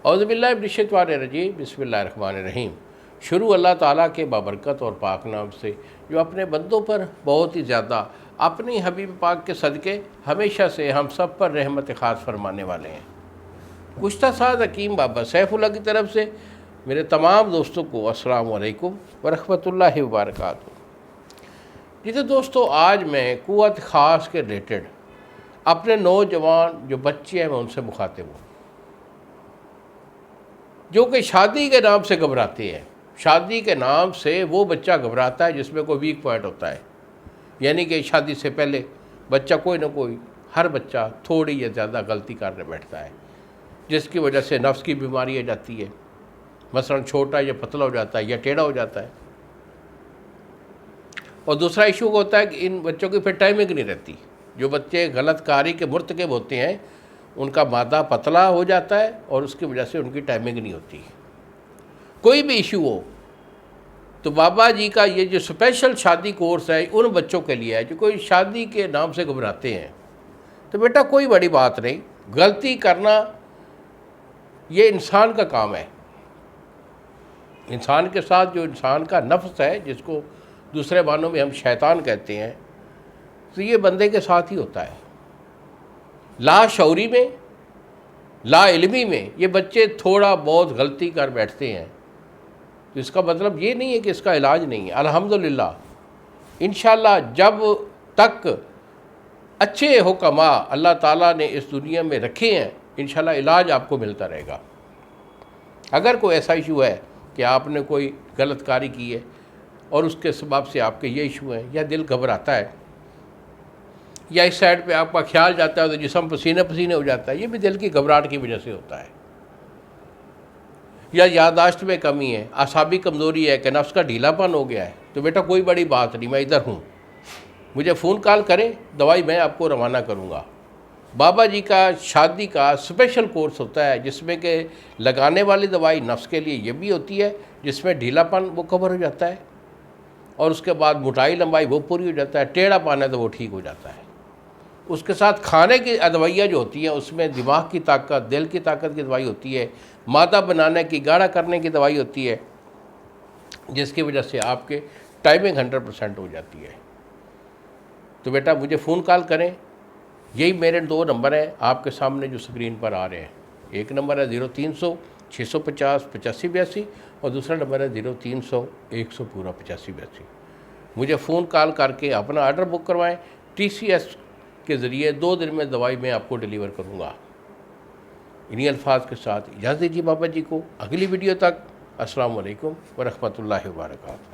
اعوذ باللہ من الشیطان الرجیم، بسم اللہ الرحمن الرحیم۔ شروع اللہ تعالیٰ کے بابرکت اور پاک نام سے جو اپنے بندوں پر بہت ہی زیادہ اپنی حبیب پاک کے صدقے ہمیشہ سے ہم سب پر رحمت خاص فرمانے والے ہیں۔ گزشتہ سال حکیم بابا سیف اللہ کی طرف سے میرے تمام دوستوں کو السلام علیکم ورحمۃ اللہ وبرکاتہ۔ جیسے دوستو، آج میں قوت خاص کے ریلیٹڈ اپنے نوجوان جو بچے ہیں میں ان سے مخاطب ہوں، جو کہ شادی کے نام سے گھبراتے ہیں۔ شادی کے نام سے وہ بچہ گھبراتا ہے جس میں کوئی ویک پوائنٹ ہوتا ہے، یعنی کہ شادی سے پہلے بچہ کوئی نہ کوئی، ہر بچہ تھوڑی یا زیادہ غلطی کرنے بیٹھتا ہے، جس کی وجہ سے نفس کی بیماری آ جاتی ہے، مثلا چھوٹا یا پتلا ہو جاتا ہے یا ٹیڑھا ہو جاتا ہے۔ اور دوسرا ایشو ہوتا ہے کہ ان بچوں کی پھر ٹائمنگ نہیں رہتی۔ جو بچے غلط کاری کے مرتکب ہوتے ہیں ان کا مادہ پتلا ہو جاتا ہے اور اس کی وجہ سے ان کی ٹائمنگ نہیں ہوتی۔ کوئی بھی ایشو ہو تو بابا جی کا یہ جو اسپیشل شادی کورس ہے ان بچوں کے لیے ہے جو کوئی شادی کے نام سے گھبراتے ہیں۔ تو بیٹا کوئی بڑی بات نہیں، غلطی کرنا یہ انسان کا کام ہے۔ انسان کے ساتھ جو انسان کا نفس ہے، جس کو دوسرے معنوں میں ہم شیطان کہتے ہیں، تو یہ بندے کے ساتھ ہی ہوتا ہے۔ لا شعوری میں، لا علمی میں یہ بچے تھوڑا بہت غلطی کر بیٹھتے ہیں، تو اس کا مطلب یہ نہیں ہے کہ اس کا علاج نہیں ہے۔ الحمدللہ انشاءاللہ جب تک اچھے حکماء اللہ تعالیٰ نے اس دنیا میں رکھے ہیں، انشاءاللہ علاج آپ کو ملتا رہے گا۔ اگر کوئی ایسا ایشو ہے کہ آپ نے کوئی غلط کاری کی ہے اور اس کے سبب سے آپ کے یہ ایشو ہیں، یا دل گھبراتا ہے، یا اس سائڈ پہ آپ کا خیال جاتا ہے تو جسم پسینے پسینے ہو جاتا ہے، یہ بھی دل کی گھبراہٹ کی وجہ سے ہوتا ہے۔ یا یادداشت میں کمی ہے، اعصابی کمزوری ہے کہ نفس کا ڈھیلا پن ہو گیا ہے، تو بیٹا کوئی بڑی بات نہیں، میں ادھر ہوں، مجھے فون کال کریں، دوائی میں آپ کو روانہ کروں گا۔ بابا جی کا شادی کا اسپیشل کورس ہوتا ہے جس میں کہ لگانے والی دوائی نفس کے لیے یہ بھی ہوتی ہے، جس میں ڈھیلا پن وہ کور ہو جاتا ہے، اور اس کے بعد موٹائی لمبائی وہ پوری ہو جاتا ہے، ٹیڑھا پن ہے تو وہ ٹھیک ہو جاتا ہے۔ اس کے ساتھ کھانے کی ادویاں جو ہوتی ہیں اس میں دماغ کی طاقت، دل کی طاقت کی دوائی ہوتی ہے، مادہ بنانے کی، گاڑھا کرنے کی دوائی ہوتی ہے، جس کی وجہ سے آپ کے ٹائمنگ 100% ہو جاتی ہے۔ تو بیٹا مجھے فون کال کریں، یہی میرے 2 نمبر ہیں آپ کے سامنے جو اسکرین پر آ رہے ہیں۔ ایک نمبر ہے 0300 650 8582 اور دوسرا نمبر ہے 0300 100 پورا 8582۔ مجھے فون کال کر کے اپنا آرڈر بک کروائیں، TCS کے ذریعے 2 دن میں دوائی میں آپ کو ڈیلیور کروں گا۔ انہی الفاظ کے ساتھ اجازت دیجیے بابا جی کو، اگلی ویڈیو تک السلام علیکم ورحمۃ اللہ وبرکاتہ۔